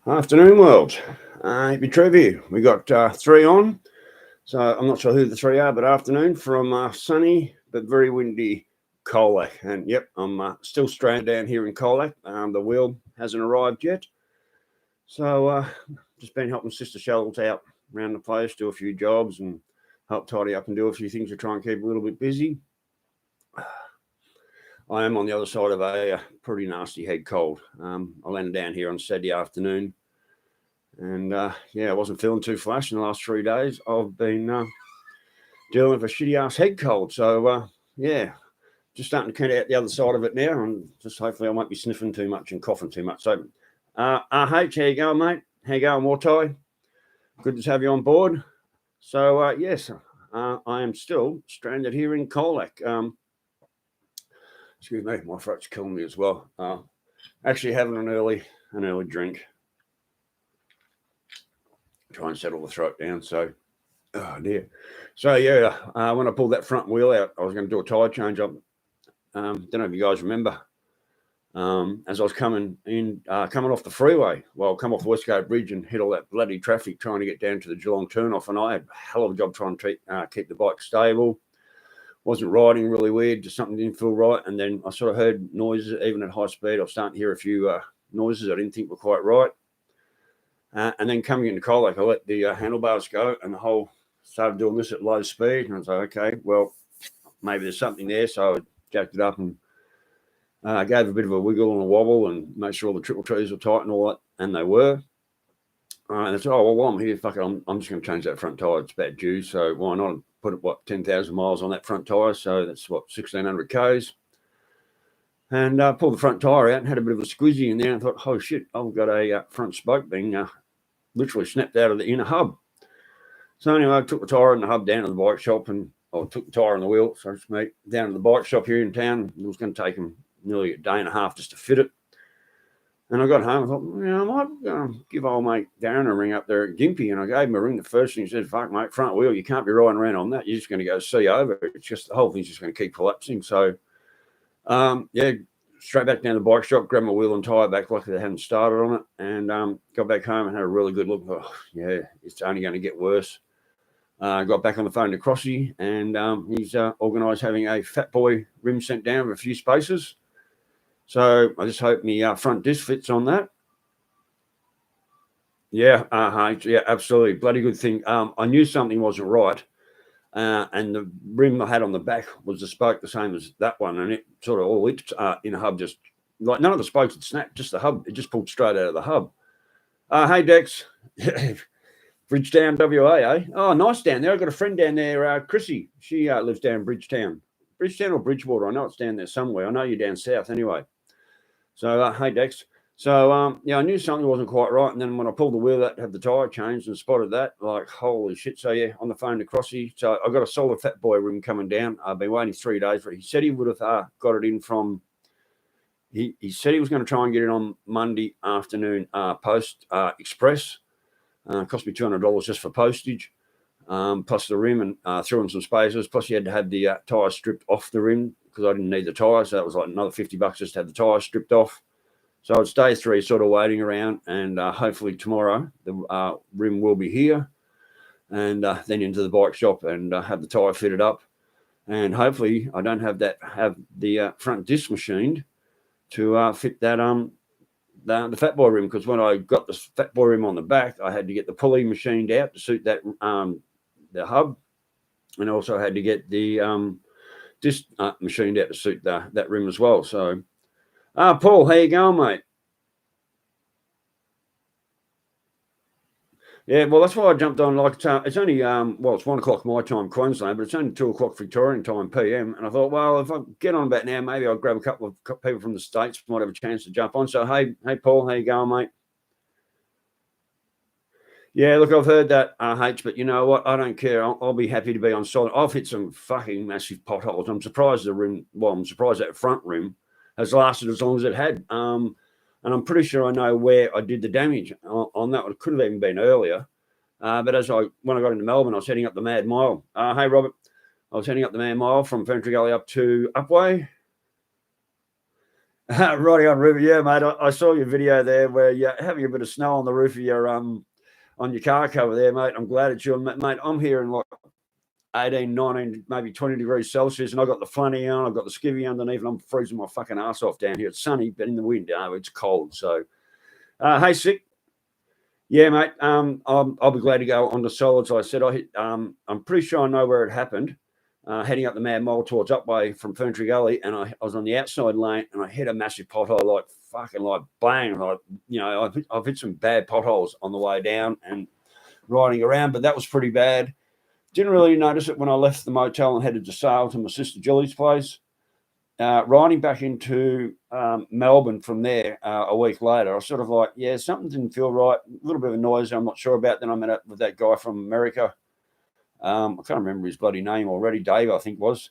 Afternoon, world. Happy Trevor. We got three on. So I'm not sure who the three are, but afternoon from sunny but very windy Colac. And yep, I'm still stranded down here in Colac. The wheel hasn't arrived yet. So just been helping Sister Shells out around the place, do a few jobs and help tidy up and do a few things to try and keep a little bit busy. I am on the other side of a pretty nasty head cold. I landed down here on Saturday afternoon. And I wasn't feeling too flash in the last 3 days. I've been dealing with a shitty ass head cold. So, just starting to come out the other side of it now. And just hopefully I won't be sniffing too much and coughing too much. So, RH, how you going, mate? How you going, Wartai? Good to have you on board. So, yes, I am still stranded here in Colac. Excuse me, my throat's killing me as well. Actually having an early drink. Try and settle the throat down. So, oh dear. So when I pulled that front wheel out, I was going to do a tyre change up. Don't know if you guys remember. As I was coming off the freeway, come off Westgate Bridge and hit all that bloody traffic trying to get down to the Geelong turnoff, and I had a hell of a job trying to keep the bike stable. Wasn't riding really weird, just something didn't feel right, and then I sort of heard noises even at high speed. I was starting to hear a few noises I didn't think were quite right. And then coming into Colac, I let the handlebars go and the whole started doing this at low speed. And I was like, okay, well, maybe there's something there. So I jacked it up and gave a bit of a wiggle and a wobble and made sure all the triple trees were tight and all that. And they were. And I said, oh, well, while I'm here, fuck it, I'm just going to change that front tyre. It's about due. So why not put, 10,000 miles on that front tyre? So that's, 1,600 Ks. And pulled the front tyre out and had a bit of a squeezy in there and thought, oh, shit, I've got a front spoke being literally snapped out of the inner hub. So anyway, I took the tyre and the hub down to the bike shop took the tyre and the wheel, down to the bike shop here in town. It was going to take them nearly a day and a half just to fit it. And I got home and thought, I might give old mate Darren a ring up there at Gympie. And I gave him a ring the first thing. He said, fuck, mate, front wheel, you can't be riding around on that. You're just going to go see over. It's just the whole thing's just going to keep collapsing. So, straight back down to the bike shop, grabbed my wheel and tyre back. Luckily, they hadn't started on it. And got back home and had a really good look. Oh, yeah, it's only going to get worse. Got back on the phone to Crossy, and he's organised having a Fat Boy rim sent down with a few spaces. So I just hope my front disc fits on that. Yeah, absolutely. Bloody good thing. I knew something wasn't right. And the rim I had on the back was the spoke the same as that one, and it sort of all lipped in the hub, just like none of the spokes had snapped, just the hub. It just pulled straight out of the hub. Hey, Dex. Bridgetown, WA, eh? Oh, nice down there. I've got a friend down there, Chrissy. She lives down Bridgetown. Bridgetown or Bridgewater. I know it's down there somewhere. I know you're down south anyway. So, hey, Dex. So, I knew something wasn't quite right. And then when I pulled the wheel out to have the tyre changed and spotted that, like, holy shit. So, on the phone to Crossy. So, I got a solid Fat Boy rim coming down. I've been waiting 3 days for it. He said he would have got it in from, he said he was going to try and get it on Monday afternoon post express. Cost me $200 just for postage, plus the rim, and threw in some spaces. Plus, you had to have the tyre stripped off the rim because I didn't need the tyre. So that was like another $50 just to have the tyre stripped off. So it's day 3 sort of waiting around, and hopefully tomorrow the rim will be here, and then into the bike shop and have the tyre fitted up. And hopefully I don't have the front disc machined to fit that the Fat Boy rim, because when I got the Fat Boy rim on the back, I had to get the pulley machined out to suit that the hub, and also had to get the disc machined out to suit that rim as well. So, Paul, how you going, mate? Yeah, well, that's why I jumped on. Like, it's only it's 1 o'clock my time, Queensland, but it's only 2 o'clock Victorian time, PM. And I thought, well, if I get on about now, maybe I'll grab a couple of people from the States, might have a chance to jump on. So, hey, Paul, how you going, mate? Yeah, look, I've heard that, H, but you know what? I don't care. I'll be happy to be on solid. I've hit some fucking massive potholes. I'm surprised I'm surprised that front rim has lasted as long as it had. And I'm pretty sure I know where I did the damage on that one. It could have even been earlier. But when I got into Melbourne, I was heading up the Mad Mile. Hey, Robert, I was heading up the Mad Mile from Ferntree Gully up to Upway. Righty on, River. Yeah, mate. I saw your video there where you're having a bit of snow on the roof of your on your car cover there, mate. I'm glad it's you, mate. I'm here in like 18, 19, maybe 20 degrees Celsius, and I've got the flanny on, I've got the skivvy underneath, and I'm freezing my fucking ass off down here. It's sunny, but in the wind, it's cold. So, hey, sick. Yeah, mate. I'll be glad to go on to solids. I said I'm pretty sure I know where it happened. Heading up the Mad Mole towards Upway from Ferntree Gully, and I was on the outside lane, and I hit a massive pothole, like fucking like bang, like I've hit some bad potholes on the way down and riding around, but that was pretty bad. Didn't really notice it when I left the motel and headed to Sale to my sister Julie's place. Riding back into Melbourne from there a week later, I was sort of like, yeah, something didn't feel right. A little bit of a noise I'm not sure about. Then I met up with that guy from America. I can't remember his bloody name already. Dave, I think was.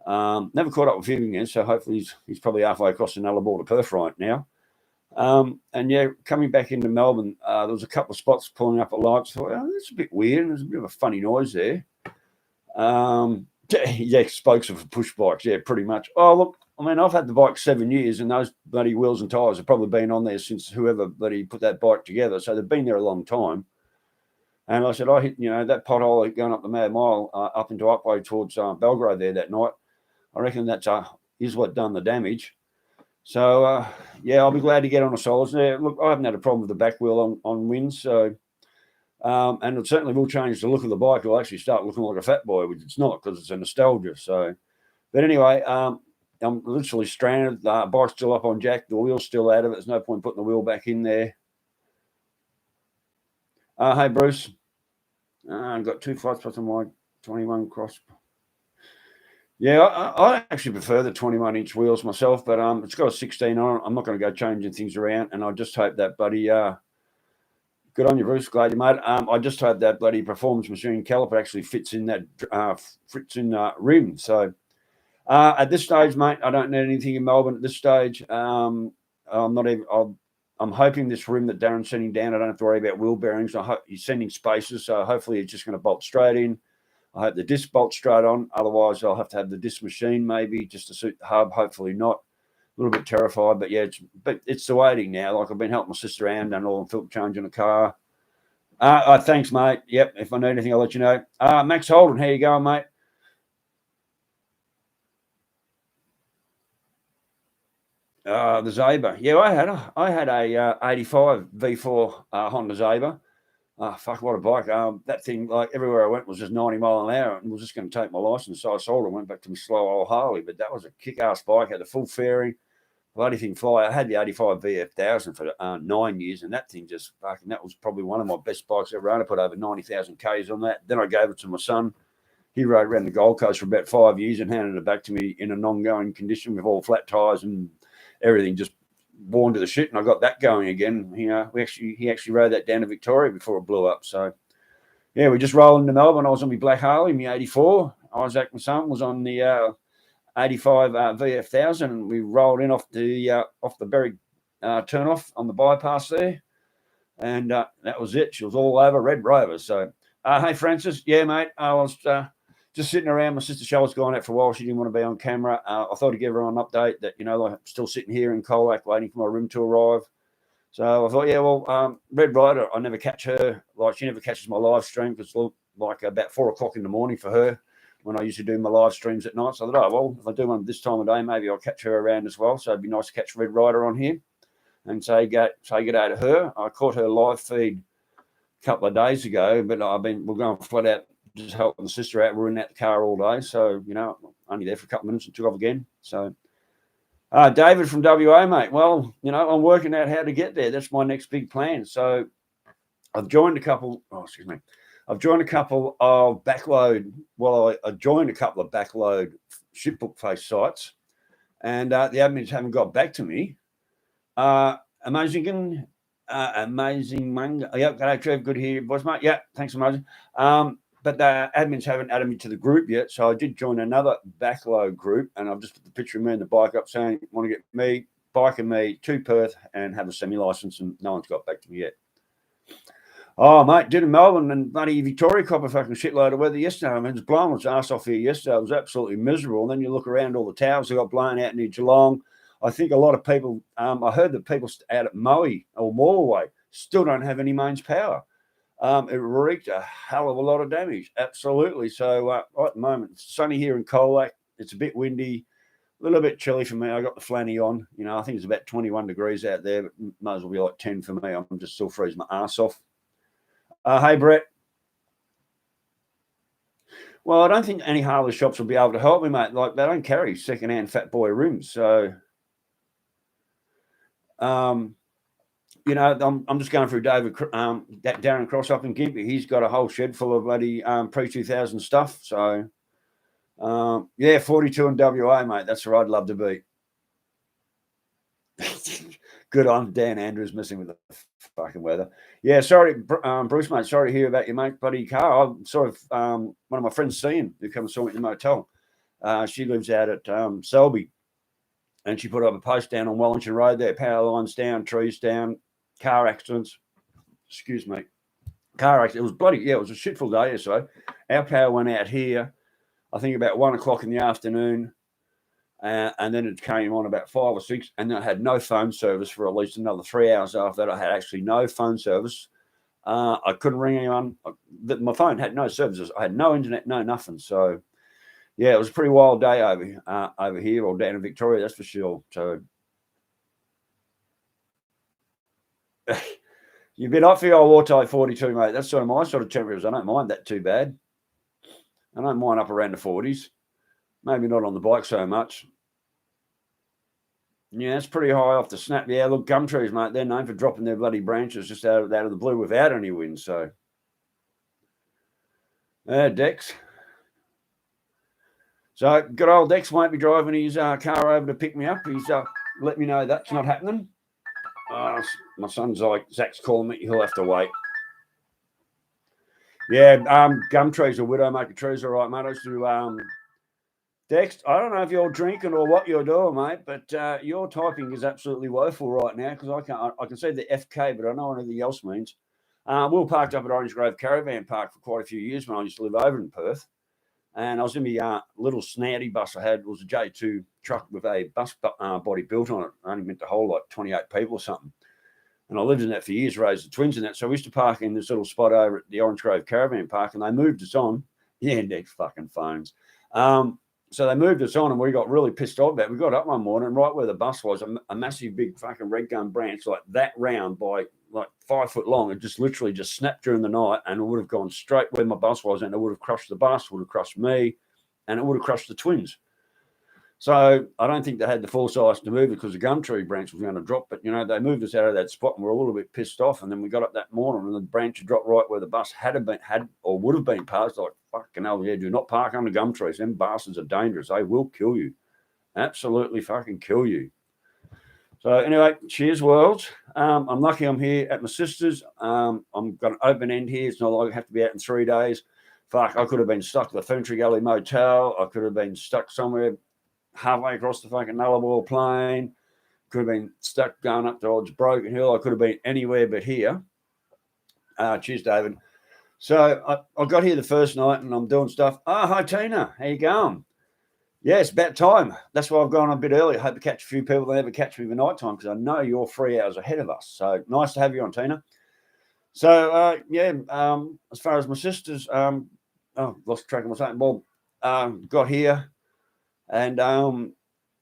Never caught up with him again, so hopefully he's probably halfway across the Nullarbor to Perth right now. And yeah, coming back into Melbourne, there was a couple of spots pulling up at lights. I thought, that's a bit weird. There's a bit of a funny noise there. Yeah, spokes of push bikes. Yeah, pretty much. Oh, look, I mean, I've had the bike 7 years, and those bloody wheels and tyres have probably been on there since whoever bloody put that bike together. So they've been there a long time. And I said, I hit, that pothole going up the Mad Mile up into Upway towards Belgrade there that night. I reckon that's is what done the damage. So, yeah, I'll be glad to get on a solids. Now, look, I haven't had a problem with the back wheel on winds. So, and it certainly will change the look of the bike. It'll actually start looking like a fat boy, which it's not because it's a nostalgia. So, but anyway, I'm literally stranded. The bike's still up on jack. The wheel's still out of it. There's no point putting the wheel back in there. Hey, Bruce. I've got 2 flight spots on my 21 cross. Yeah, I actually prefer the 21-inch wheels myself, but it's got a 16 on it. I'm not going to go changing things around, and I just hope that bloody good on you, Bruce. Glad you made it. I just hope that bloody performance machine caliper actually fits in that rim. So at this stage, mate, I don't need anything in Melbourne at this stage. I'm not even. I'm hoping this rim that Darren's sending down, I don't have to worry about wheel bearings. I hope he's sending spaces, so hopefully it's just going to bolt straight in. I hope the disc bolts straight on. Otherwise, I'll have to have the disc machine maybe just to suit the hub. Hopefully not. A little bit terrified, but yeah, it's the waiting now. Like I've been helping my sister around and all, and filter changing a car. Thanks, mate. Yep, if I need anything, I'll let you know. Max Holden, how you going, mate? The Zaber. Yeah, I had a 85 V4 Honda Zaber. Fuck, what a bike. That thing, like everywhere I went was just 90 mile an hour and was just going to take my license. So I sold it and went back to my slow old Harley. But that was a kick-ass bike. Had the full fairing, bloody thing fly. I had the 85 VF1000 for 9 years, and that thing just fucking, that was probably one of my best bikes ever owned. I put over 90,000 Ks on that. Then I gave it to my son. He rode around the Gold Coast for about 5 years and handed it back to me in an ongoing condition with all flat tyres and everything just worn to the shit, and I got that going again. He actually rode that down to Victoria before it blew up. So yeah, we just rolled into Melbourne. I was on my Black Harley, my 84. Isaac, my son, was on the 85 VF1000, and we rolled in off the Berry turn off on the bypass there, and that was it. She was all over Red Rover. So hey, Francis, yeah, mate, I was just sitting around. My sister Charlotte's gone out for a while. She didn't want to be on camera. I thought I'd give everyone an update that, like I'm still sitting here in Colac waiting for my room to arrive. So I thought, yeah, well, Red Rider, I never catch her. Like, she never catches my live stream because it's like about 4 o'clock in the morning for her when I used to do my live streams at night. So I thought, well, if I do one this time of day, maybe I'll catch her around as well. So it'd be nice to catch Red Rider on here and say good day to her. I caught her live feed a couple of days ago, but we're going flat out just helping the sister out. We're in that car all day. So, only there for a couple of minutes and took off again. So, David from WA, mate. Well, I'm working out how to get there. That's my next big plan. So I've joined a couple. I've joined a couple of backload. Well, I joined a couple of backload shipbook face sites, and the admins haven't got back to me. Amazing manga. Yep, g'day, Trev. Good to hear your voice, mate. Yeah, thanks, amazing. But the admins haven't added me to the group yet, so I did join another backload group, and I've just put the picture of me and the bike up saying, want to get me, bike and me to Perth and have a semi-license, and no one's got back to me yet. Oh, mate, did in Melbourne and bloody Victoria cop a fucking shitload of weather yesterday. I mean, it was blowing its ass off here yesterday. It was absolutely miserable. And then you look around, all the towers that got blown out near Geelong. I think a lot of people, I heard that people out at Moe or Morway still don't have any mains power. It wreaked a hell of a lot of damage. Absolutely. So at the moment, it's sunny here in Colac. It's a bit windy, a little bit chilly for me. I got the flanny on. You know, I think it's about 21 degrees out there, but might as well be like 10 for me. I'm just still freezing my ass off. Hey, Brett. Well, I don't think any hardware shops will be able to help me, mate. Like, they don't carry second-hand Fat Boy rims. So, you know, I'm just going through David, Darren Cross up in Gympie. He's got a whole shed full of bloody pre-2000 stuff. So, yeah, 42 in WA, mate. That's where I'd love to be. Good on Dan Andrews messing with the fucking weather. Yeah, sorry, Bruce, mate. Sorry to hear about your mate, buddy car. I'm sort of one of my friends, Cian, who come and saw me at the motel. She lives out at Selby, and she put up a post down on Wellington Road there. Power lines down, trees down, car accidents. Excuse me, car accident. It was bloody. Yeah, it was a shitful day or so. Our power went out here, I think about 1 o'clock in the afternoon. And then it came on about 5 or 6, and then I had no phone service for at least another 3 hours after that. I had actually no phone service. I couldn't ring anyone. My phone had no services. I had no internet, no nothing. So, yeah, it was a pretty wild day over here, or down in Victoria, that's for sure. So, you've been hot for your old Wartype 42, mate. That's sort of my sort of temperatures. I don't mind that too bad. I don't mind up around the 40s. Maybe not on the bike so much. Yeah, it's pretty high off the snap. Yeah, look, gum trees, mate, they're known for dropping their bloody branches just out of the blue without any wind. So, Dex. So, good old Dex won't be driving his car over to pick me up. He's let me know that's not happening. My son's like, Zach's calling me. He'll have to wait. Yeah, gum trees or widowmaker trees, all right, mate. I used to Dex, I don't know if you're drinking or what you're doing, mate, but your typing is absolutely woeful right now because I can see the FK, but I know what anything else means. We were parked up at Orange Grove Caravan Park for quite a few years when I used to live over in Perth. And I was in my little snouty bus I had. It was a J2 truck with a bus body built on it. I only meant to hold like 28 people or something. And I lived in that for years, raised the twins in that. So we used to park in this little spot over at the Orange Grove Caravan Park, and they moved us on. Yeah, next fucking phones. So they moved us on, and we got really pissed off about it. We got up one morning, and right where the bus was, a massive big fucking red gum branch like that round by like 5 foot long. It just literally just snapped during the night, and it would have gone straight where my bus was, and it would have crushed the bus, would have crushed me, and it would have crushed the twins. So I don't think they had the foresight to move it because the gum tree branch was going to drop. But, you know, they moved us out of that spot, and we're a little bit pissed off. And then we got up that morning, and the branch dropped right where the bus had or would have been parked. Like, fucking hell, yeah, do not park under gum trees. Them bastards are dangerous. They will kill you. Absolutely fucking kill you. So anyway, cheers, world. I'm lucky I'm here at my sister's. I'm got an open end here. It's not like I have to be out in 3 days. Fuck, I could have been stuck at the Ferntree Gully Motel. I could have been stuck somewhere halfway across the fucking Nullarbor Plain. Could have been stuck going up towards Broken Hill. I could have been anywhere but here. Cheers, David. So I got here the first night and I'm doing stuff. Oh, hi, Tina. How you going? Yeah, it's about time. That's why I've gone a bit early. I hope to catch a few people that never catch me for night time because I know you're 3 hours ahead of us. So nice to have you on, Tina. So, as far as my sisters, lost track of my saying. Well, got here and,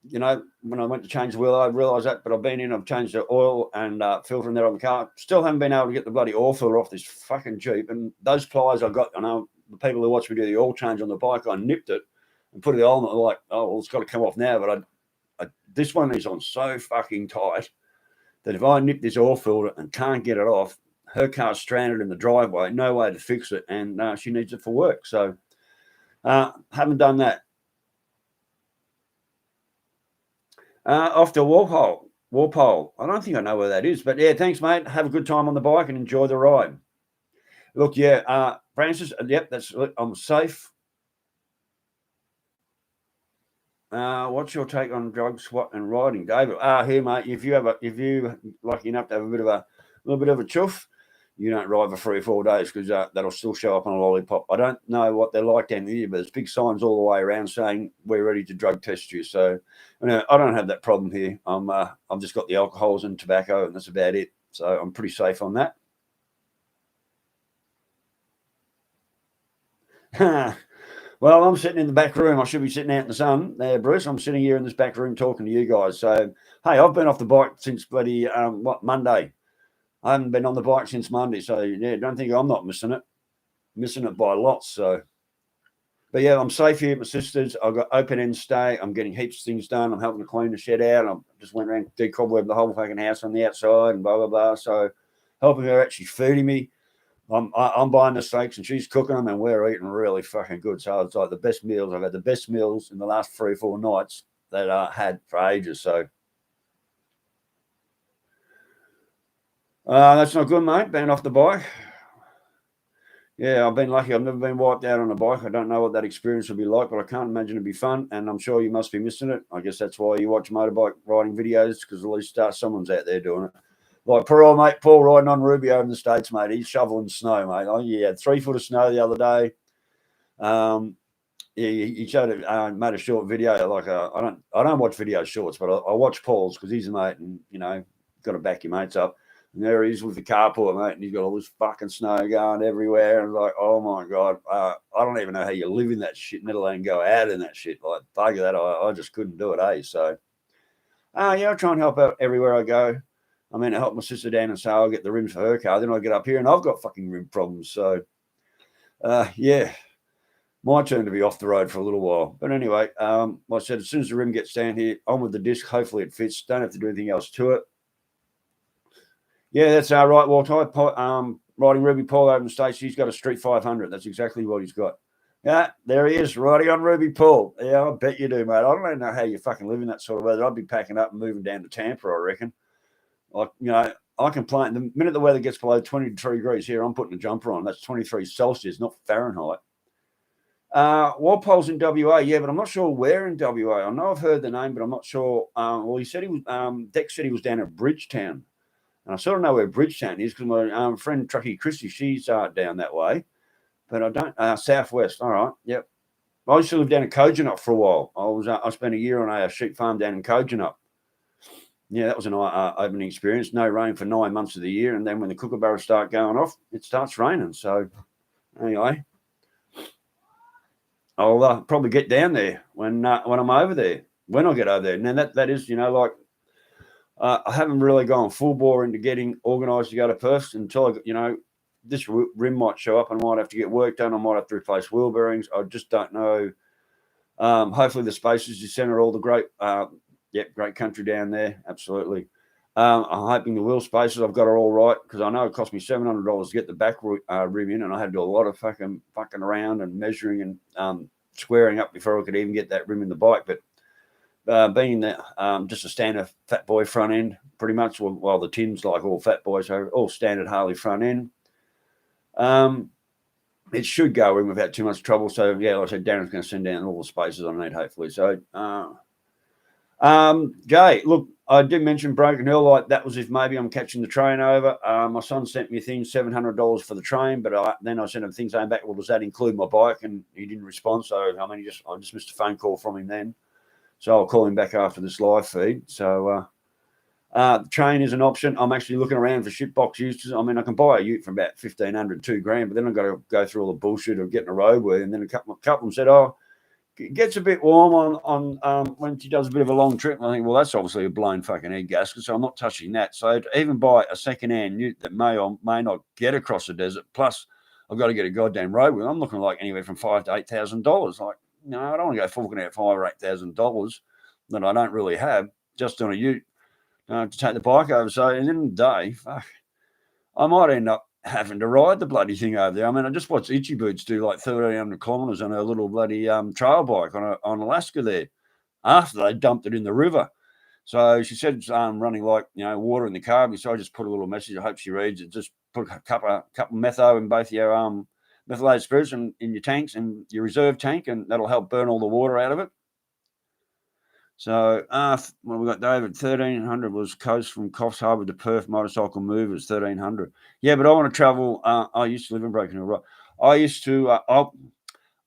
you know, when I went to change the wheel, I realised that, but I've been in, I've changed the oil and filter in there on the car. Still haven't been able to get the bloody oil filter off this fucking Jeep. And those pliers I got, I know the people who watch me do the oil change on the bike, I nipped it and put it on. I'm like, oh, well, it's got to come off now. But this one is on so fucking tight that if I nip this oil filter and can't get it off, her car's stranded in the driveway, no way to fix it, and she needs it for work. So haven't done that. Off to Walpole. I don't think I know where that is, but yeah, thanks, mate. Have a good time on the bike and enjoy the ride. Look, yeah, Francis, yep, I'm safe. What's your take on drug swat and riding, David? Here, mate. If you lucky enough to have a little bit of a chuff, you don't ride for 3 or 4 days because that'll still show up on a lollipop. I don't know what they're like down here, but there's big signs all the way around saying we're ready to drug test you. So I don't have that problem here. I've just got the alcohols and tobacco, and that's about it. So I'm pretty safe on that. Well, I'm sitting in the back room. I should be sitting out in the sun there, Bruce. I'm sitting here in this back room talking to you guys. So, hey, I've been off the bike since bloody, Monday. I haven't been on the bike since Monday. So, yeah, don't think I'm not missing it. Missing it by lots. So, but yeah, I'm safe here at my sister's. I've got open end stay. I'm getting heaps of things done. I'm helping to clean the shed out. I just went around decobweb the whole fucking house on the outside and blah, blah, blah. So, helping her, actually feeding me. I'm buying the steaks and she's cooking them, and we're eating really fucking good. So it's like the best meals. I've had the best meals in the last 3 or 4 nights that I had for ages. So that's not good, mate, being off the bike. Yeah, I've been lucky. I've never been wiped out on a bike. I don't know what that experience will be like, but I can't imagine it'd be fun. And I'm sure you must be missing it. I guess that's why you watch motorbike riding videos, because at least someone's out there doing it. Like poor old mate Paul riding on Ruby over in the States, mate. He's shoveling snow, mate. Oh, he had 3 foot of snow the other day. He showed it, made a short video. Like I don't watch video shorts, but I watch Paul's because he's a mate, and got to back your mates up. And there he is with the carport, mate, and he's got all this fucking snow going everywhere. And like, oh my god, I don't even know how you live in that shit, let alone go out in that shit. Like, bugger that, I just couldn't do it, eh? So, yeah, I try and help out everywhere I go. I mean, I help my sister down and say I'll get the rims for her car. Then I get up here and I've got fucking rim problems. So, yeah, my turn to be off the road for a little while. But anyway, like I said, as soon as the rim gets down here, on with the disc. Hopefully it fits. Don't have to do anything else to it. Yeah, that's right, Walter. Riding Ruby Paul over in the States. He's got a Street 500. That's exactly what he's got. Yeah, there he is, riding on Ruby Paul. Yeah, I bet you do, mate. I don't even know how you fucking live in that sort of weather. I'd be packing up and moving down to Tampa, I reckon. Like, I complain. The minute the weather gets below 23 degrees here, I'm putting a jumper on. That's 23 Celsius, not Fahrenheit. Walpole's in WA, yeah, but I'm not sure where in WA. I know I've heard the name, but I'm not sure. Well, he said he was. Dex said he was down at Bridgetown, and I sort of know where Bridgetown is because my friend Truckee Christie, she's down that way, but I don't. Southwest. All right, yep. I used to live down in Kojonup for a while. I spent a year on a sheep farm down in Kojonup. Yeah, that was an opening experience. No rain for 9 months of the year, and then when the kookaburras start going off, it starts raining. So, anyway, I'll probably get down there when I'm over there. When I get over there, and then that is, like, I haven't really gone full bore into getting organised to go to Perth until this rim might show up, and I might have to get work done. I might have to replace wheel bearings. I just don't know. Hopefully, the spaces you send are all the great. Yep, great country down there. Absolutely. I'm hoping the wheel spaces, I've got it all right, because I know it cost me $700 to get the back rim in, and I had to do a lot of fucking around and measuring and squaring up before I could even get that rim in the bike. But being that just a standard fat boy front end, pretty much, while the Tim's like all fat boys, are all standard Harley front end, it should go in without too much trouble. So, yeah, like I said, Darren's going to send down all the spaces I need, hopefully. So, Jay, look, I did mention Broken Hill. Like, that was if maybe I'm catching the train over. My son sent me a thing, $700 for the train, but then I sent him things saying back, well, does that include my bike? And he didn't respond. So, I mean, I just missed a phone call from him then. So I'll call him back after this live feed. So the train is an option. I'm actually looking around for shitbox uses. I mean, I can buy a ute for about $1,500, $2,000, but then I've got to go through all the bullshit of getting a roadway. And then a couple of them said, it gets a bit warm on when she does a bit of a long trip. And I think, well, that's obviously a blown fucking egg gasket, so I'm not touching that. So to even buy a second-hand ute that may or may not get across the desert, plus I've got to get a goddamn roadway, I'm looking like anywhere from $5,000 to $8,000. Like, I don't want to go forking out $5,000 or $8,000 that I don't really have just on a ute to take the bike over. So at the end of the day, fuck, I might end up having to ride the bloody thing over there. I mean, I just watched Itchy Boots do like 1,300 kilometres on her little bloody trail bike on Alaska there after they dumped it in the river. So she said it's running like, water in the carby. So I just put a little message. I hope she reads it. Just put a couple metho in both your methylated spirits in your tanks and your reserve tank, and that'll help burn all the water out of it. So, well, we got David. 1,300 was coast from Coffs Harbour to Perth. Motorcycle movers 1,300. Yeah, but I want to travel. I used to live in Broken Hill, right? I used to. I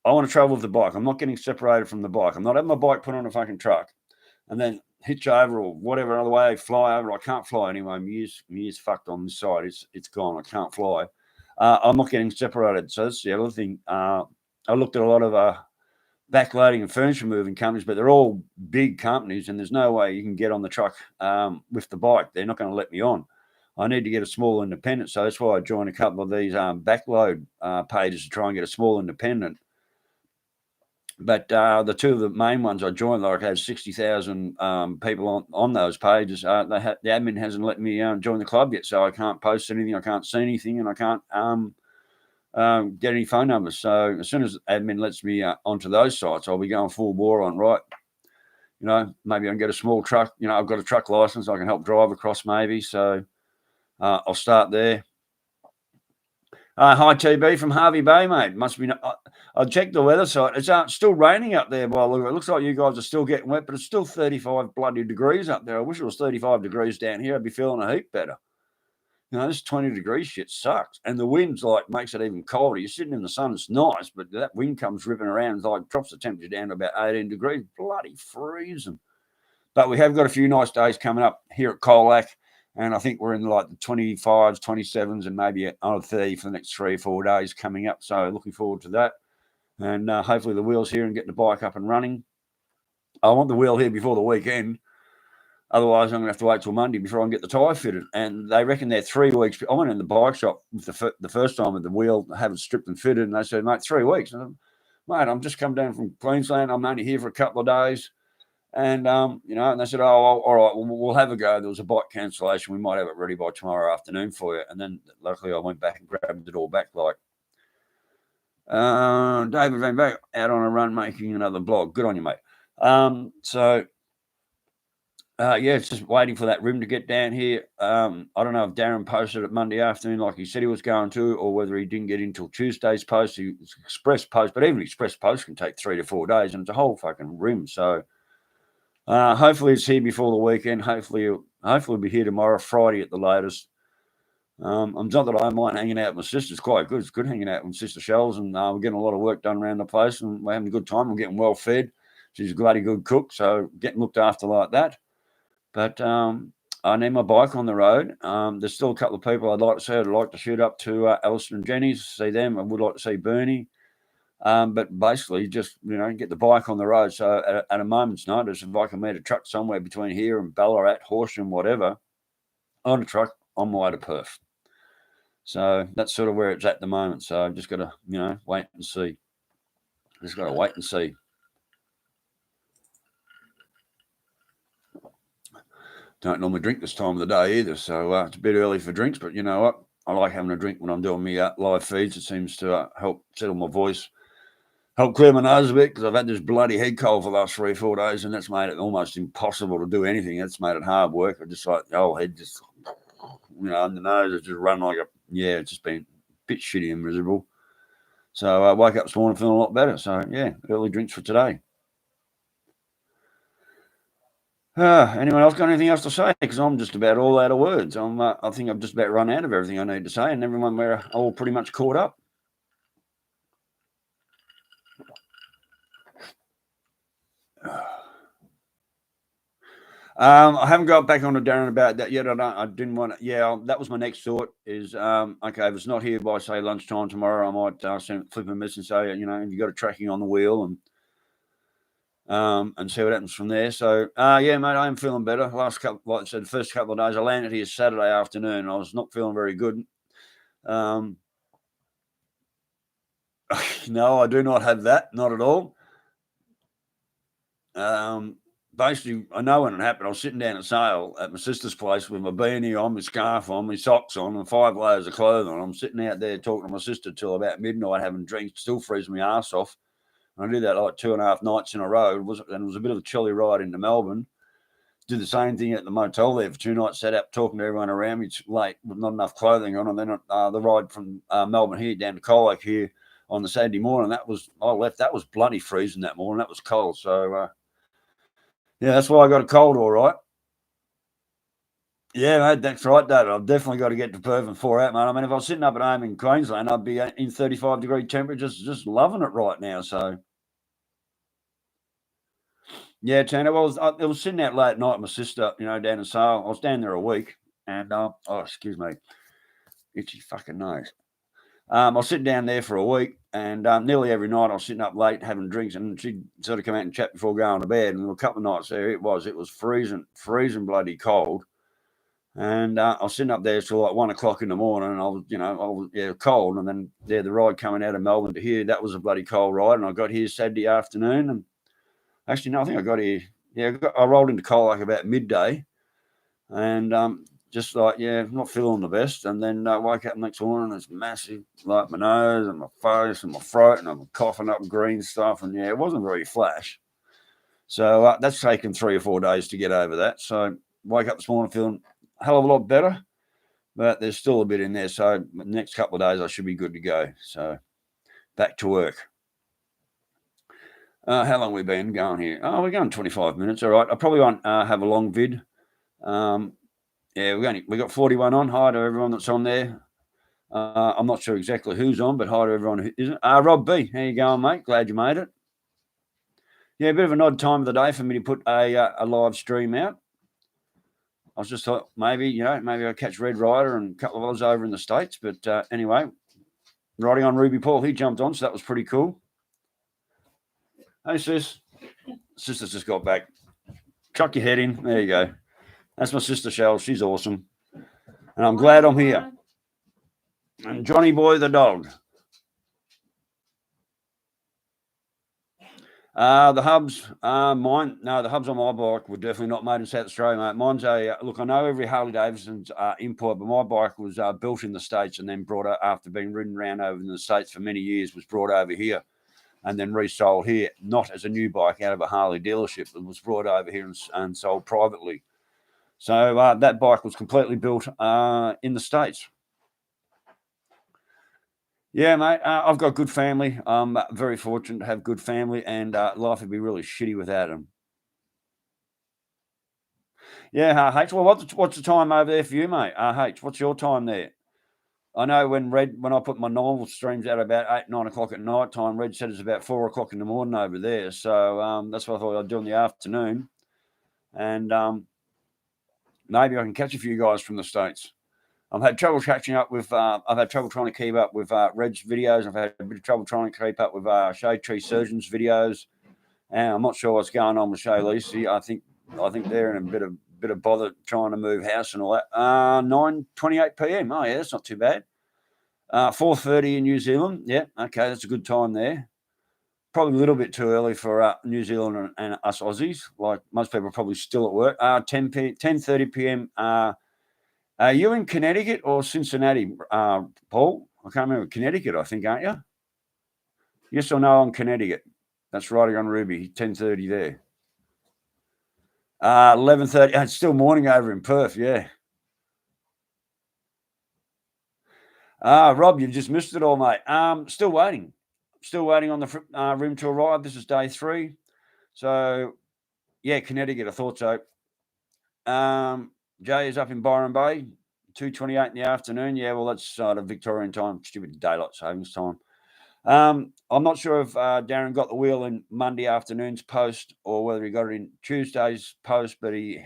want to travel with the bike. I'm not getting separated from the bike. I'm not having my bike put on a fucking truck and then hitch over or whatever other way, fly over. I can't fly anyway. My ears fucked on this side. It's gone. I can't fly. I'm not getting separated. So that's the other thing. I looked at a lot of backloading and furniture moving companies, but they're all big companies, and there's no way you can get on the truck with the bike. They're not going to let me on. I need to get a small independent, so that's why I joined a couple of these backload pages to try and get a small independent. But the two of the main ones I joined, like I had 60,000 people on those pages. The admin hasn't let me join the club yet, so I can't post anything, I can't see anything, and I can't get any phone numbers. So as soon as admin lets me onto those sites, I'll be going full bore on, right? You know, maybe I can get a small truck. You know, I've got a truck license. I can help drive across maybe. So I'll start there. Hi, TB from Harvey Bay, mate. Must be. I checked the weather site. It's still raining up there. By the look, it looks like you guys are still getting wet, but it's still 35 bloody degrees up there. I wish it was 35 degrees down here. I'd be feeling a heap better. You know, this 20 degree shit sucks. And the wind's like makes it even colder. You're sitting in the sun, it's nice, but that wind comes ripping around, it's like drops the temperature down to about 18 degrees. Bloody freezing. But we have got a few nice days coming up here at Colac. And I think we're in like the 25s, 27s, and maybe another 30 for the next 3 or 4 days coming up. So looking forward to that. And hopefully the wheel's here and getting the bike up and running. I want the wheel here before the weekend. Otherwise, I'm going to have to wait till Monday before I can get the tyre fitted. And they reckon they're 3 weeks. I went in the bike shop with the first time with the wheel, have it stripped and fitted. And they said, mate, 3 weeks. And I said, mate, I'm just come down from Queensland. I'm only here for a couple of days. And, you know, and they said, oh, all right, we'll have a go. There was a bike cancellation. We might have it ready by tomorrow afternoon for you. And then luckily I went back and grabbed it all back. Like, David Van Beck out on a run making another blog. Good on you, mate. Yeah, it's just waiting for that rim to get down here. I don't know if Darren posted it Monday afternoon like he said he was going to, or whether he didn't get in until Tuesday's post. It's express post, but even express post can take 3 to 4 days, and it's a whole fucking rim. So hopefully it's here before the weekend. Hopefully it'll be here tomorrow, Friday at the latest. I'm not that I mind hanging out with my sister. It's quite good. It's good hanging out with Sister Shells, and we're getting a lot of work done around the place, and we're having a good time. We're getting well fed. She's a bloody good cook, so getting looked after like that. But I need my bike on the road. There's still a couple of people I'd like to see. I'd like to shoot up to Alison and Jenny's, see them. I would like to see Bernie. But basically, just, you know, get the bike on the road. So at a moment's notice, if I can meet a truck somewhere between here and Ballarat, Horsham, whatever, on a truck, on my way to Perth. So that's sort of where it's at the moment. So I've just got to, you know, wait and see. Just got to wait and see. Don't normally drink this time of the day either, so it's a bit early for drinks. But you know what? I like having a drink when I'm doing my live feeds. It seems to help settle my voice, help clear my nose a bit, because I've had this bloody head cold for the last 3 or 4 days, and that's made it almost impossible to do anything. That's made it hard work. I just like the whole head just, you know, and the nose has just run like it's just been a bit shitty and miserable. So I woke up this morning feeling a lot better. So yeah, early drinks for today. Anyone else got anything else to say? Because I'm just about all out of words. I think I've just about run out of everything I need to say, and everyone, we're all pretty much caught up. I haven't got back on to Darren about that yet. I didn't want to. Yeah, that was my next thought. Is okay, if it's not here by say lunchtime tomorrow, I might flip a message and say, you know, have you got a tracking on the wheel, and see what happens from there. So yeah, mate, I am feeling better. Last couple, like I said, the first couple of days, I landed here Saturday afternoon. I was not feeling very good. No, I do not have that, not at all. Basically, I know when it happened. I was sitting down at Sale at my sister's place with my beanie on, my scarf on, my socks on, and 5 layers of clothing on. I'm sitting out there talking to my sister till about midnight, having drinks, still freezing my ass off. And I did that like 2.5 nights in a row. It was a bit of a chilly ride into Melbourne. Did the same thing at the motel there for 2 nights, sat up talking to everyone around me. It's late with not enough clothing on. And then the ride from Melbourne here down to Colac here on the Saturday morning, that was bloody freezing that morning. That was cold. So Yeah, that's why I got a cold, all right. Yeah, mate, that's right, David. I've definitely got to get to Perth and 4 out, mate. I mean, if I was sitting up at home in Queensland, I'd be in 35-degree temperatures, just loving it right now. So, yeah, Tina, I was sitting out late at night with my sister, down in Sale. I was down there a week, and, excuse me, itchy fucking nose. I was sitting down there for a week, and nearly every night I was sitting up late having drinks, and she'd sort of come out and chat before going to bed. And a couple of nights there, it was freezing, freezing bloody cold. And I was sitting up there till like 1 o'clock in the morning, and I was cold. And then the ride coming out of Melbourne to here, that was a bloody cold ride. And I got here Saturday afternoon, and actually, no, I think I got here. Yeah, I rolled into Colac about midday, and just like, not feeling the best. And then woke up next morning, it's massive, like my nose and my face and my throat, and I'm coughing up green stuff. And it wasn't very flash. So that's taken 3 or 4 days to get over that. So wake up this morning feeling a hell of a lot better, but there's still a bit in there. So the next couple of days I should be good to go. So back to work. How long have we been going here? Oh, we're going 25 minutes. All right. I probably won't have a long vid. We got 41 on. Hi to everyone that's on there. I'm not sure exactly who's on, but hi to everyone who isn't. Rob B, how you going, mate? Glad you made it. Yeah, a bit of an odd time of the day for me to put a live stream out. I was just thought maybe I'll catch Red Rider and a couple of others over in the States. But anyway, riding on Ruby Paul, he jumped on, so that was pretty cool. Hey, sis. Sister's just got back. Chuck your head in. There you go. That's my sister, Shell. She's awesome. And I'm glad I'm here. And Johnny Boy the dog. The hubs, the hubs on my bike were definitely not made in South Australia, mate. Mine's look, I know every Harley Davidson's import, but my bike was built in the States and then brought after being ridden around over in the States for many years, was brought over here and then resold here, not as a new bike out of a Harley dealership. It was brought over here and sold privately. So that bike was completely built in the States. Yeah, mate, I've got good family. I'm very fortunate to have good family, and life would be really shitty without them. Yeah, H. Well, what's the time over there for you, mate? H, what's your time there? I know when I put my normal streams out about 8, 9 o'clock at night time, Red said it's about 4 o'clock in the morning over there. So that's what I thought I'd do in the afternoon. And maybe I can catch a few guys from the States. I've had trouble catching up with. I've had trouble trying to keep up with Red's videos. I've had a bit of trouble trying to keep up with Shade Tree Surgeon's videos, and I'm not sure what's going on with Shay Lacey. I think they're in a bit of bother trying to move house and all that. 9:28 p.m. Oh yeah, that's not too bad. 4:30 in New Zealand. Yeah, okay, that's a good time there. Probably a little bit too early for New Zealand and us Aussies. Like most people are probably still at work. 10:30 p.m. Are you in Connecticut or Cincinnati, Paul? I can't remember. Connecticut, I think, aren't you? Yes or no on Connecticut? That's riding on Ruby, 10:30 there. 11:30. It's still morning over in Perth, yeah. Rob, you just missed it all, mate. Still waiting. Still waiting on the rim to arrive. This is day 3. So, yeah, Connecticut, I thought so. Jay is up in Byron Bay, 2:28 in the afternoon. Yeah, well, that's sort of Victorian time, stupid daylight savings time. I'm not sure if Darren got the wheel in Monday afternoon's post or whether he got it in Tuesday's post, but he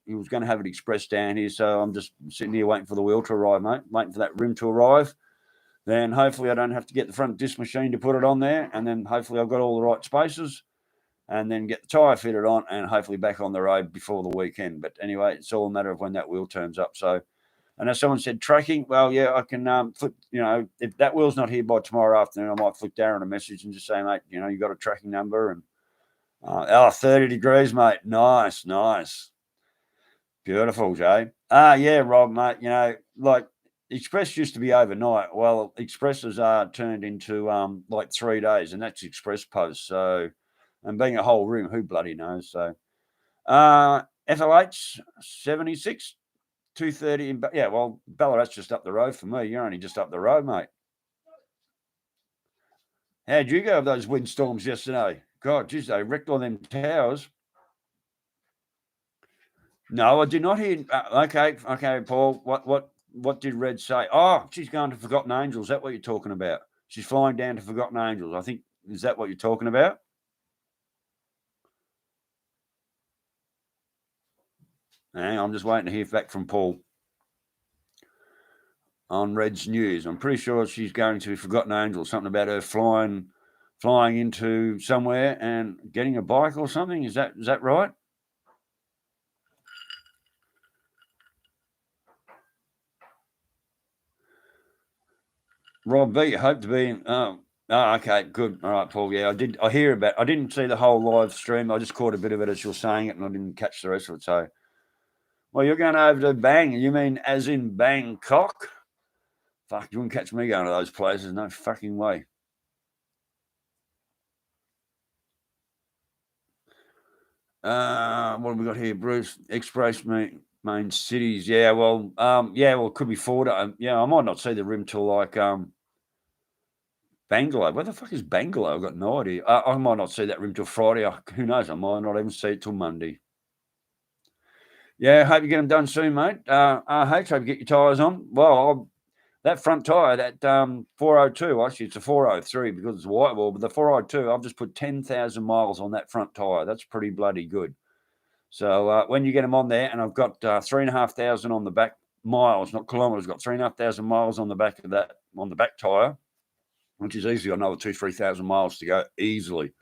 was going to have it expressed down here. So I'm just sitting here waiting for the wheel to arrive, mate, waiting for that rim to arrive. Then hopefully I don't have to get the front disc machine to put it on there. And then hopefully I've got all the right spaces and then get the tyre fitted on and hopefully back on the road before the weekend. But anyway, it's all a matter of when that wheel turns up. So, and as someone said, tracking, well, yeah, I can flip, if that wheel's not here by tomorrow afternoon, I might flick Darren a message and just say, mate, you got a tracking number. And 30 degrees, mate. Nice. Beautiful, Jay. Yeah, Rob, mate, like Express used to be overnight. Well, Expresses are turned into like 3 days, and that's Express Post. So, and being a whole rim, who bloody knows? So, FLH 76. 2:30 yeah, well, Ballarat's just up the road for me. You're only just up the road, mate. How'd you go with those windstorms yesterday? God, geez, they wrecked all them towers. No, I did not hear. Okay, Paul. What did Red say? Oh, she's going to Forgotten Angels. Is that what you're talking about? She's flying down to Forgotten Angels. I think is that what you're talking about? Hang on, I'm just waiting to hear back from Paul on Red's news. I'm pretty sure she's going to Forgotten Angels. Something about her flying into somewhere and getting a bike or something. Is that right? Rob B, hope to be in. Okay, good. All right, Paul. Yeah, I hear about. I didn't see the whole live stream. I just caught a bit of it as you were saying it, and I didn't catch the rest of it. So, well, you're going over to Bang. You mean as in Bangkok? Fuck, you wouldn't catch me going to those places. No fucking way. What have we got here, Bruce? Express main cities. Yeah, well, it could be Ford. Yeah, I might not see the rim till like Bangalore. Where the fuck is Bangalore? I've got no idea. I might not see that rim till Friday. Who knows? I might not even see it till Monday. Yeah, hope you get them done soon, mate. RH, hope you get your tyres on. Well, that front tyre, that 402, actually, it's a 403 because it's a white wall, but the 402, I've just put 10,000 miles on that front tyre. That's pretty bloody good. So when you get them on there, and I've got 3,500 on the back miles, not kilometres, got 3,500 miles on the back of that, on the back tyre, which is easy. Another 3,000 miles to go easily.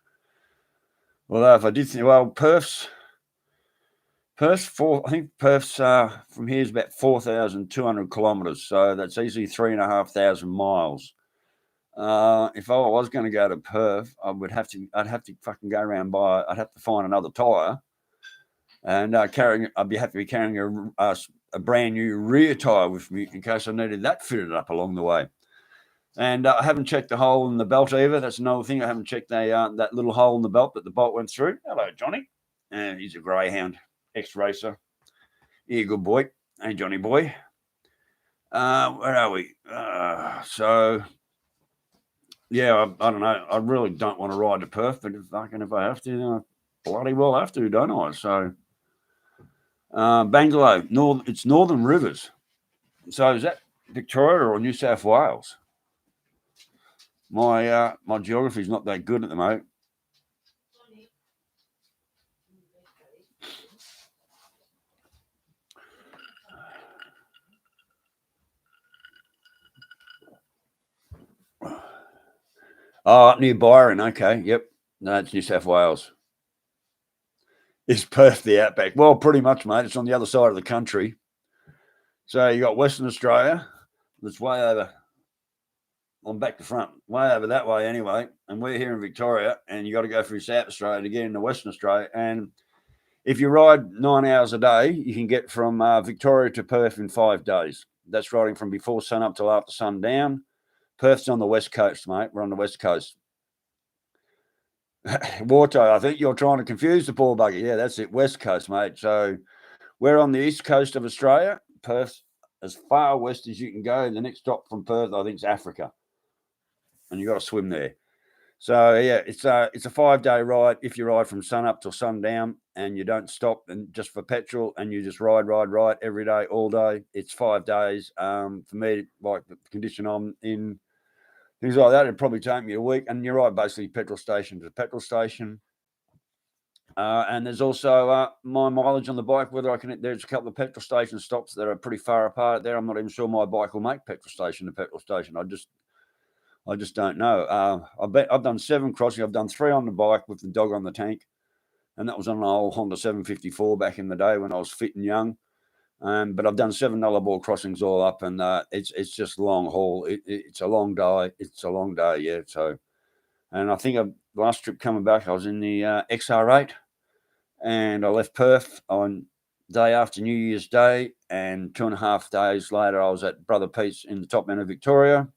Well, if I did think, well, Perth's I think Perth's from here is about 4,200 kilometres, so that's easily 3,500 miles. If I was going to go to Perth, I'd have to fucking go around I'd have to find another tyre, and I'd be happy to be carrying a brand new rear tyre with me in case I needed that fitted up along the way. And I haven't checked the hole in the belt either. That's another thing. I haven't checked that little hole in the belt that the bolt went through. Hello, Johnny. And he's a greyhound ex-racer. Yeah, good boy. Hey, Johnny boy. Where are we? Yeah, I don't know. I really don't want to ride to Perth, but if I have to, then I bloody well have to, don't I? So, Bangalore, it's Northern Rivers. So is that Victoria or New South Wales? My geography's not that good at the moment. Oh, up near Byron. Okay, yep. No, it's New South Wales. Is Perth the outback? Well, pretty much, mate. It's on the other side of the country. So you got Western Australia. That's way over. I'm back to front, way over that way anyway. And we're here in Victoria, and you got to go through South Australia to get into Western Australia. And if you ride 9 hours a day, you can get from Victoria to Perth in 5 days. That's riding from before sun up till after sundown. Perth's on the west coast, mate. We're on the west coast. Water, I think you're trying to confuse the poor bugger. Yeah, that's it. West coast, mate. So we're on the east coast of Australia. Perth, as far west as you can go. The next stop from Perth, I think, is Africa, and you got to swim there. So yeah, it's a 5-day ride if you ride from sun up till sundown, and you don't stop and just for petrol, and you just ride every day, all day. It's 5 days. For me, like the condition I'm in, things like that, it'd probably take me a week. And you're right, basically petrol station to petrol station. And there's also my mileage on the bike. Whether I can, there's a couple of petrol station stops that are pretty far apart there. I'm not even sure my bike will make petrol station to petrol station. I just don't know. I've done 7 crossing. I've done 3 on the bike with the dog on the tank, and that was on an old Honda 754 back in the day when I was fit and young. But I've done 7 ball crossings all up, and it's just long haul. It's a long day. It's a long day, yeah. So, and I think last trip coming back, I was in the XR8, and I left Perth on day after New Year's Day, and 2.5 days later, I was at Brother Pete's in the top end of Victoria.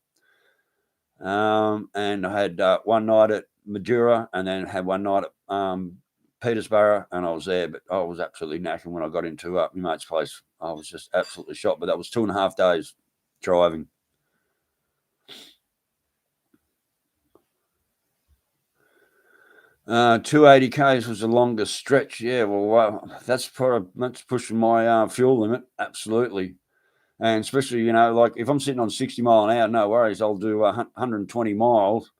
And I had one night at Madura, and then had one night at Petersburg, and I was there, but I was absolutely knackered when I got into my mate's place. I was just absolutely shocked, but that was 2.5 days driving. 280 k's was the longest stretch. Yeah, well, that's pushing my fuel limit. Absolutely. And especially, like if I'm sitting on 60 mile an hour, no worries. I'll do 120 miles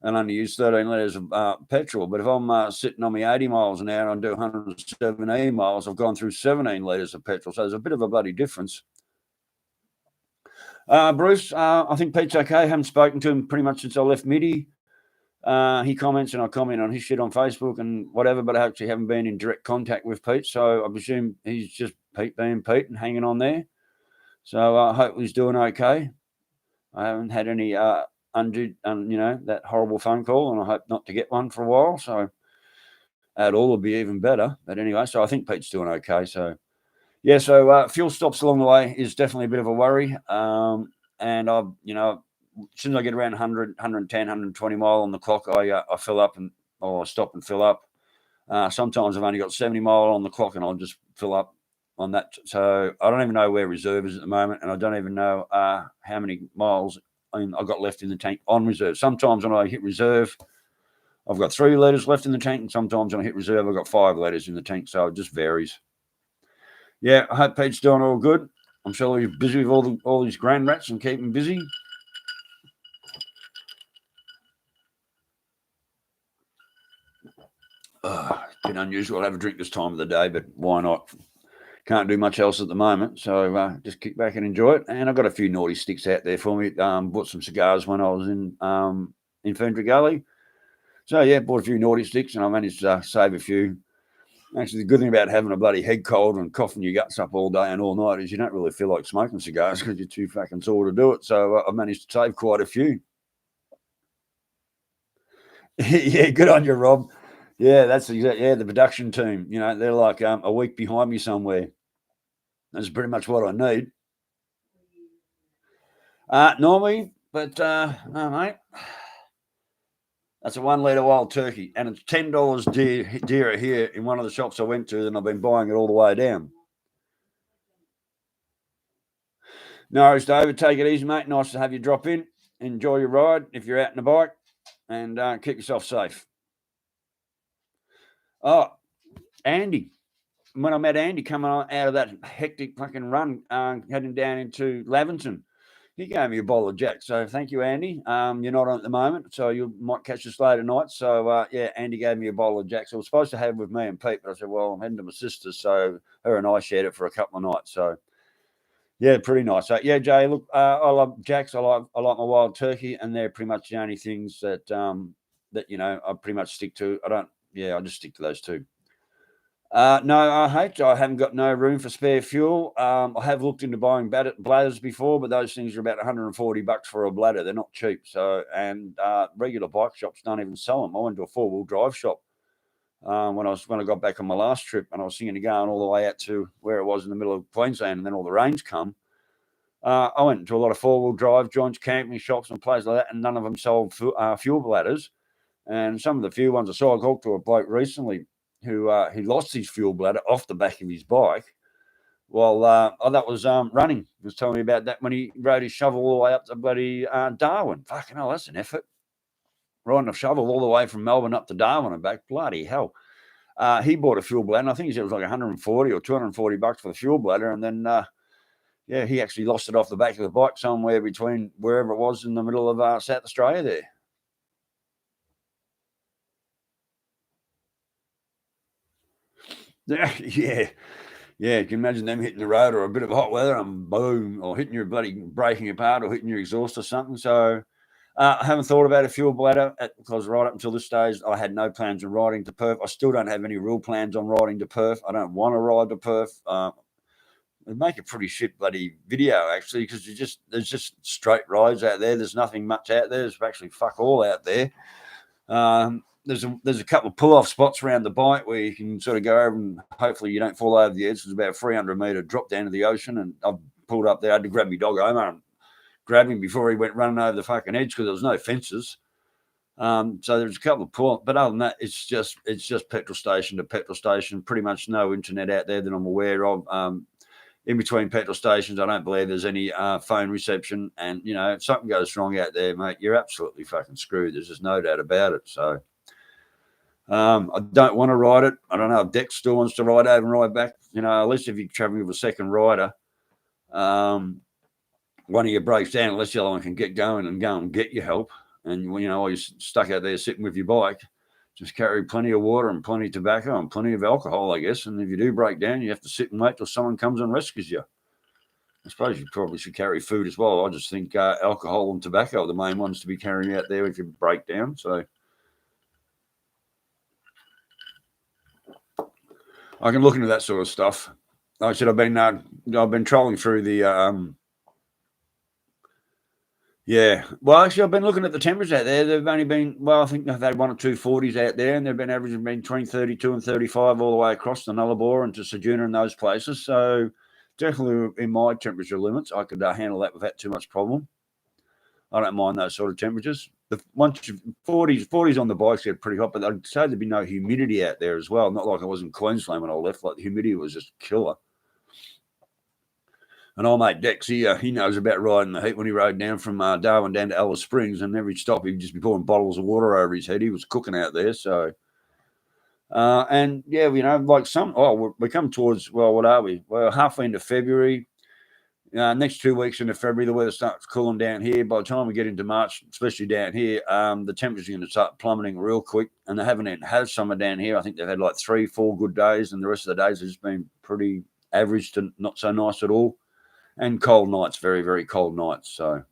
and only use 13 litres of petrol. But if I'm sitting on me 80 miles an hour and do 117 miles, I've gone through 17 litres of petrol. So there's a bit of a bloody difference. Bruce, I think Pete's okay. Haven't spoken to him pretty much since I left Midi. He comments and I comment on his shit on Facebook and whatever, but I actually haven't been in direct contact with Pete. So I presume he's just Pete being Pete and hanging on there. So I hope he's doing okay. I haven't had any that horrible phone call, and I hope not to get one for a while. So that all will be even better. But anyway, so I think Pete's doing okay. So yeah, so fuel stops along the way is definitely a bit of a worry. And I've, as soon as I get around 100, 110, 120 mile on the clock, I fill up or I stop and fill up. Sometimes I've only got 70 mile on the clock and I'll just fill up on that. So I don't even know where reserve is at the moment, and I don't even know how many miles I've got left in the tank on reserve. Sometimes when I hit reserve, I've got 3 litres left in the tank, and sometimes when I hit reserve, I've got 5 litres in the tank. So it just varies. Yeah, I hope Pete's doing all good. I'm sure he's busy with all these grand rats and keeping busy. It's been unusual to have a drink this time of the day, but why not? Can't do much else at the moment, so just kick back and enjoy it. And I've got a few naughty sticks out there for me. Bought some cigars when I was in Fendra Gully. So, yeah, bought a few naughty sticks, and I managed to save a few. Actually, the good thing about having a bloody head cold and coughing your guts up all day and all night is you don't really feel like smoking cigars because you're too fucking sore to do it. So I managed to save quite a few. Yeah, good on you, Rob. Yeah, that's exactly. Yeah, the production team. They're like a week behind me somewhere. That's pretty much what I need. Normally, but no, mate. That's a 1 litre wild turkey, and it's $10 dearer here in one of the shops I went to than I've been buying it all the way down. No worries, David. Take it easy, mate. Nice to have you drop in. Enjoy your ride if you're out on a bike, and keep yourself safe. Oh, Andy. When I met Andy coming out of that hectic fucking run, heading down into Lavington, he gave me a bowl of Jack. So thank you, Andy. You're not on at the moment, so you might catch us later tonight. So, yeah, Andy gave me a bowl of Jack. So I was supposed to have with me and Pete, but I said, well, I'm heading to my sister's. So her and I shared it for a couple of nights. So, yeah, pretty nice. So, yeah, Jay, look, I love Jacks. I like my wild turkey, and they're pretty much the only things that, I pretty much stick to. I just stick to those two. No, I haven't got no room for spare fuel. I have looked into buying bladders before, but those things are about $140 for a bladder. They're not cheap. So, and regular bike shops don't even sell them. I went to a 4-wheel drive shop when I got back on my last trip, and I was thinking of going all the way out to where it was in the middle of Queensland, and then all the rains come. I went to a lot of 4-wheel drive joints, camping shops, and places like that, and none of them sold fuel bladders. And some of the few ones I saw, I talked to a bloke recently who he lost his fuel bladder off the back of his bike. Well, that was running. He was telling me about that when he rode his shovel all the way up to bloody Darwin. Fucking hell, that's an effort. Riding a shovel all the way from Melbourne up to Darwin and back. Bloody hell. He bought a fuel bladder, and I think he said it was like $140 or $240 for the fuel bladder. And then, he actually lost it off the back of the bike somewhere between wherever it was in the middle of South Australia there. Yeah. Yeah, can you imagine them hitting the road or a bit of hot weather and boom, or hitting your bloody breaking apart or hitting your exhaust or something. So I haven't thought about a fuel bladder because right up until this stage, I had no plans on riding to Perth. I still don't have any real plans on riding to Perth. I don't want to ride to Perth. It'd make a pretty shit bloody video actually because there's just straight rides out there. There's nothing much out there. There's actually fuck all out there. There's a couple of pull-off spots around the bike where you can sort of go over and hopefully you don't fall over the edge. It's about a 300-metre drop down to the ocean, and I pulled up there. I had to grab my dog home and grab him before he went running over the fucking edge because there was no fences. So there's a couple of pull-off, but other than that, it's just petrol station to petrol station. Pretty much no internet out there that I'm aware of. In between petrol stations, I don't believe there's any phone reception. And, if something goes wrong out there, mate, you're absolutely fucking screwed. There's just no doubt about it. So, I don't want to ride it. I don't know if Dex still wants to ride over and ride back. You know, at least if you're traveling with a second rider, one of you breaks down, unless the other one can get going and go and get your help. And, you know, you're stuck out there sitting with your bike, just carry plenty of water and plenty of tobacco and plenty of alcohol, I guess. And if you do break down, you have to sit and wait till someone comes and rescues you. I suppose you probably should carry food as well. I just think alcohol and tobacco are the main ones to be carrying out there if you break down. So I can look into that sort of stuff. Like I said, I've been trolling through the yeah. Well, actually, I've been looking at the temperatures out there. They've only been, well, I think they've had 1 or 2 40s out there, and they've been averaging between 32 and 35 all the way across the Nullarbor and to Ceduna and those places. So definitely in my temperature limits, I could handle that without too much problem. I don't mind those sort of temperatures. The once 40s on the bikes get pretty hot, but I'd say there'd be no humidity out there as well. Not like I was in Queensland when I left. Like the humidity was just killer. And old mate Dex, he knows about riding the heat. When he rode down from Darwin down to Alice Springs, and every stop he'd just be pouring bottles of water over his head. He was cooking out there. So, and yeah, you know, like we come towards, well, what are we? Well, halfway into February. Next 2 weeks into February, the weather starts cooling down here. By the time we get into March, especially down here, the temperature's going to start plummeting real quick. And they haven't even had summer down here. I think they've had like 3-4 good days, and the rest of the days have just been pretty average to not so nice at all. And cold nights, very, very cold nights. So,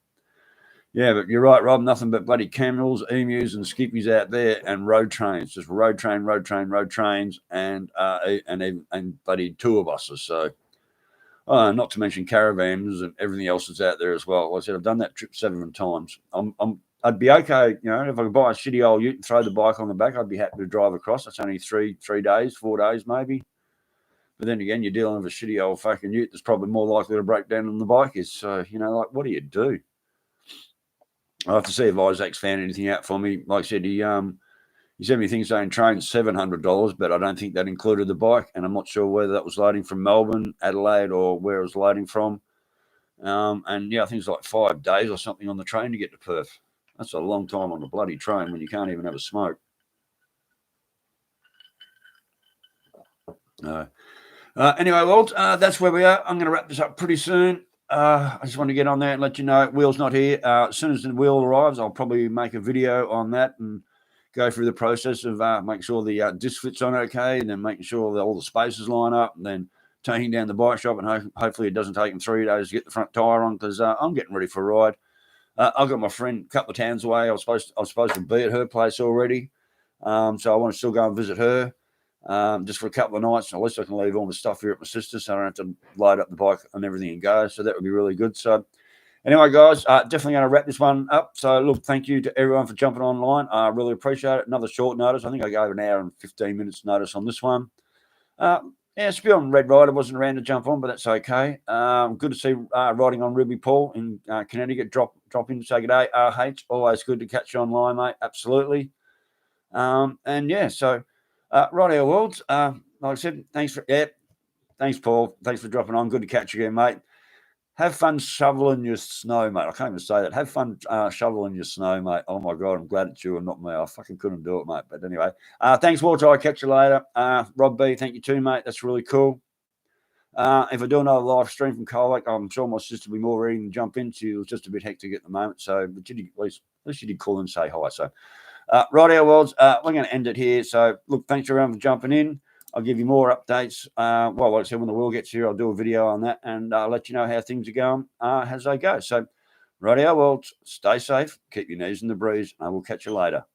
yeah, but you're right, Rob. Nothing but bloody camels, emus, and skippies out there, and road trains, just road trains, and bloody tour buses. So, not to mention caravans and everything else that's out there as well. Like I said, I've done that trip 7 times. I'd be okay, you know, if I could buy a shitty old ute and throw the bike on the back, I'd be happy to drive across. That's only 3 days, 4 days maybe. But then again, you're dealing with a shitty old fucking ute that's probably more likely to break down than the bike is. So, you know, like, what do you do? I have to see if Isaac's found anything out for me. Like I said, he sent me things saying train $700, but I don't think that included the bike. And I'm not sure whether that was loading from Melbourne, Adelaide, or where it was loading from. And yeah, I think it's like 5 days or something on the train to get to Perth. That's a long time on the bloody train when you can't even have a smoke. Anyway, Walt, that's where we are. I'm going to wrap this up pretty soon. I just want to get on there and let you know Wheel's not here. As soon as the Wheel arrives, I'll probably make a video on that and go through the process of making sure the disc fits on okay, and then making sure that all the spaces line up, and then taking down the bike shop, and hopefully it doesn't take them 3 days to get the front tyre on, because I'm getting ready for a ride. I've got my friend a couple of towns away. I was supposed to be at her place already, so I want to still go and visit her. Just for a couple of nights. At least I can leave all my stuff here at my sister's, so I don't have to load up the bike and everything and go. So that would be really good. So anyway, guys, definitely going to wrap this one up. So look, thank you to everyone for jumping online. I really appreciate it. Another short notice. I think I gave an hour and 15 minutes notice on this one. Yeah, Spiel and Red Rider wasn't around to jump on, but that's okay. Good to see riding on Ruby Paul in Connecticut. Drop in to say good day. RH, always good to catch you online, mate. Absolutely. And yeah, so righto, Worlds. Like I said, thanks, Paul. Thanks for dropping on. Good to catch you again, mate. Have fun shoveling your snow, mate. I can't even say that. Have fun shoveling your snow, mate. Oh my God, I'm glad it's you and not me. I fucking couldn't do it, mate. But anyway, thanks, Walter. I'll catch you later. Rob B, thank you too, mate. That's really cool. If I do another live stream from Colac, I'm sure my sister will be more ready to jump in. She was just a bit hectic at the moment, so but at least you did call and say hi. So, righto, Worlds. We're going to end it here. So, look, thanks everyone for jumping in. I'll give you more updates. Well, like I said, when the wheel gets here, I'll do a video on that and I'll let you know how things are going as they go. So, righto, Worlds. Stay safe. Keep your knees in the breeze. And I will catch you later.